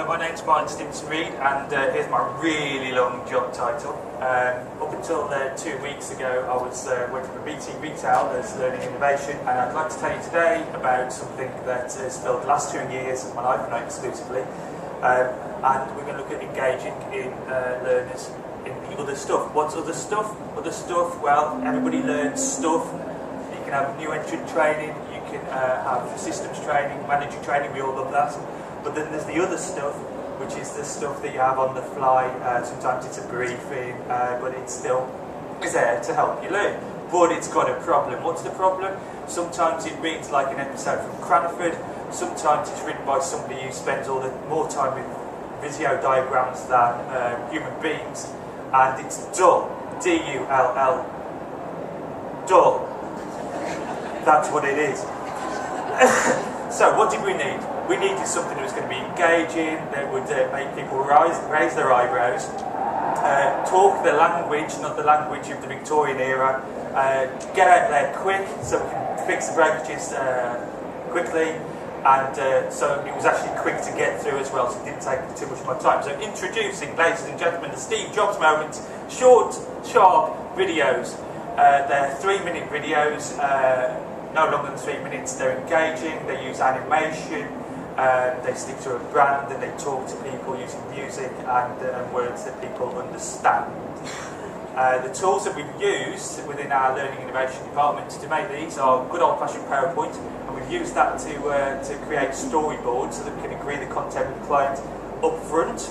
Hello, my name's Martyn Stevenson-Read, and here's my really long job title. Up until 2 weeks ago, I was working for BT Retail as Learning Innovation, and I'd like to tell you today about something that has filled the last 2 years of my life, not exclusively. And we're going to look at engaging in learners in the other stuff. What's other stuff? Other stuff, well, everybody learns stuff. You can have new entrant training, you can have systems training, manager training, we all love that. But then there's the other stuff, which is the stuff that you have on the fly. Sometimes it's a briefing, but it still is there to help you learn. But it's got a problem. What's the problem? Sometimes it reads like an episode from Cranford. Sometimes it's written by somebody who spends more time with Visio diagrams than human beings. And it's dull. D-U-L-L. Dull. That's what it is. So what did we need? We needed something that was going to be engaging, that would make people raise their eyebrows, talk the language, not the language of the Victorian era, get out there quick so we can fix the breakages quickly, and so it was actually quick to get through as well, so it didn't take too much of my time. So introducing, ladies and gentlemen, the Steve Jobs moment, short, sharp videos. They're 3-minute videos, no longer than 3 minutes. They're engaging, they use animation, they stick to a brand, and they talk to people using music and words that people understand. The tools that we've used within our Learning Innovation department to make these are good old-fashioned PowerPoint, and we've used that to create storyboards so that we can agree the content with the client up front.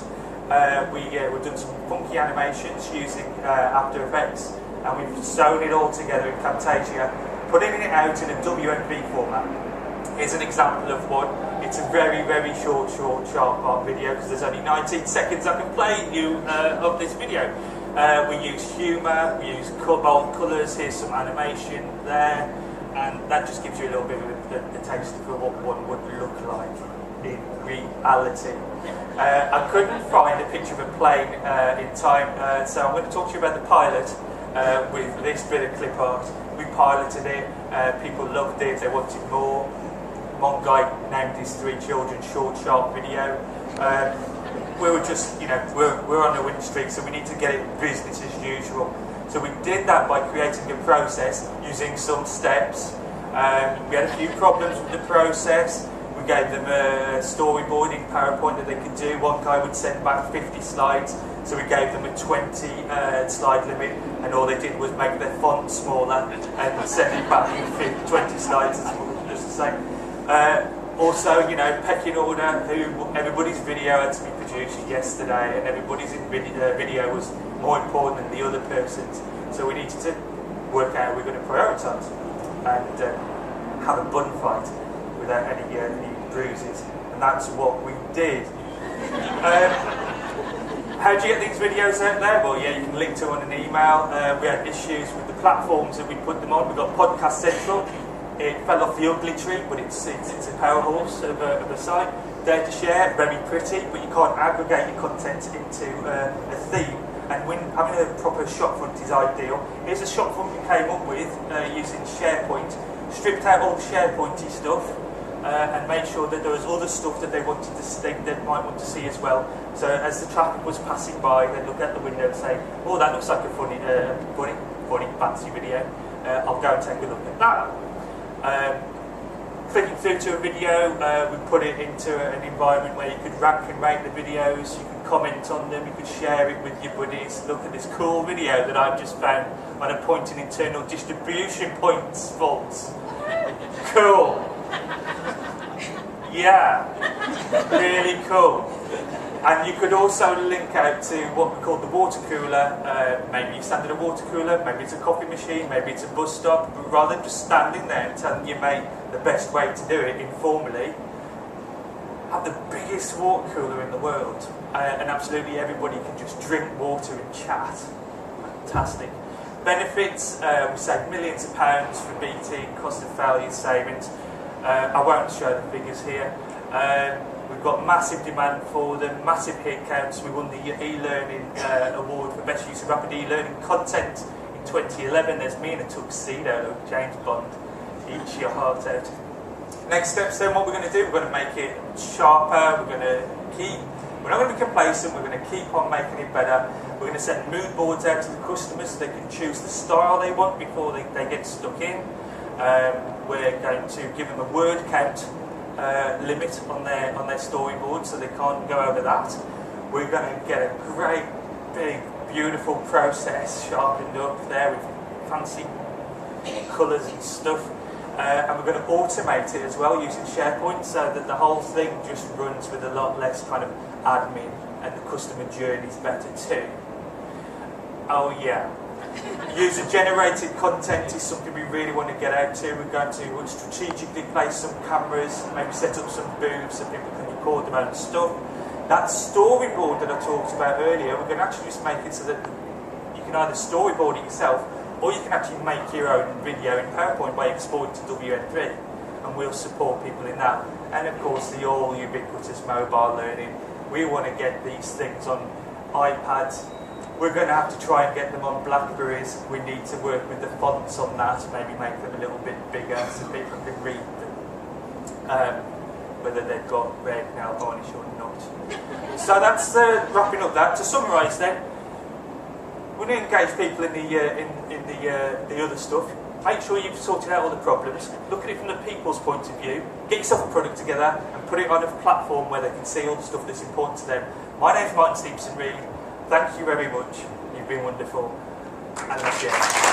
We've done some funky animations using After Effects, and we've sewn it all together in Camtasia, putting it out in a WMV format. Here's an example of one. It's a very, very short, sharp part video, because there's only 19 seconds I can play you of this video. We use humour, we use bold colours, here's some animation there, and that just gives you a little bit of a taste for what one would look like in reality. I couldn't find a picture of a plane in time, so I'm going to talk to you about the pilot with this bit of clip art. We piloted it, people loved it, they wanted more. One guy named his 3 children short, sharp video. We were just, we're on a winning streak, so we need to get it business as usual. So we did that by creating a process using some steps. We had a few problems with the process. We gave them a storyboard in PowerPoint that they could do. One guy would send back 50 slides, so we gave them a 20 slide limit, and all they did was make their font smaller and send it back in 20 slides, just the same. Also, pecking order, everybody's video had to be produced yesterday, and everybody's video was more important than the other person's. So we needed to work out how we're going to prioritise and have a bun fight without any bruises. And that's what we did. How do you get these videos out there? Well, yeah, you can link to them on an email. We had issues with the platforms that we put them on. We've got Podcast Central. It fell off the ugly tree, but it's a powerhouse of a site. There to share, very pretty, but you can't aggregate your content into a theme. And when having a proper shopfront is ideal. Here's a shopfront we came up with using SharePoint. Stripped out all the SharePointy stuff and made sure that there was other stuff that they wanted to see, that might want to see as well. So as the traffic was passing by, they'd look at the window and say, "Oh, that looks like a funny, fancy video. I'll go and take a look at that." Clicking through to a video, we put it into an environment where you could rank and rate the videos, you could comment on them, you could share it with your buddies. Look at this cool video that I've just found on a point in internal distribution points faults. Cool. Yeah, really cool. And you could also link out to what we call the water cooler. Maybe you stand at a water cooler, maybe it's a coffee machine, maybe it's a bus stop. But rather than just standing there and telling your mate the best way to do it informally, have the biggest water cooler in the world. And absolutely everybody can just drink water and chat. Fantastic. Benefits, we save millions of pounds for BT, cost of failure savings. I won't show the figures here. We've got massive demand for them, massive hit counts. We won the e-learning award for best use of rapid e-learning content in 2011. There's me in a tuxedo, James Bond. Eats your heart out. Next steps then, what we're going to do, we're going to make it sharper, we're going to keep We're not going to be complacent, we're going to keep on making it better. We're going to send mood boards out to the customers so they can choose the style they want before they get stuck in. We're going to give them a word count limit on their storyboard so they can't go over that. We're going to get a great, big, beautiful process sharpened up there with fancy colours and stuff. And we're going to automate it as well using SharePoint so that the whole thing just runs with a lot less kind of admin and the customer journey is better too. Oh yeah, user-generated content is something we really want to get out to. We're going to strategically place some cameras, maybe set up some booths so people can record their own stuff. That storyboard that I talked about earlier, we're going to actually just make it so that you can either storyboard it yourself or you can actually make your own video in PowerPoint by exporting to WN3, and we'll support people in that. And of course the all ubiquitous mobile learning. We want to get these things on iPads. We're going to have to try and get them on Blackberries. We need to work with the fonts on that, maybe make them a little bit bigger so people can read them, whether they've got red nail varnish or not. So that's wrapping up that. To summarise then, we're going to engage people in the other stuff. Make sure you've sorted out all the problems. Look at it from the people's point of view. Get yourself a product together and put it on a platform where they can see all the stuff that's important to them. My name's Martyn Stevenson-Read. Thank you very much. You've been wonderful. And that's it.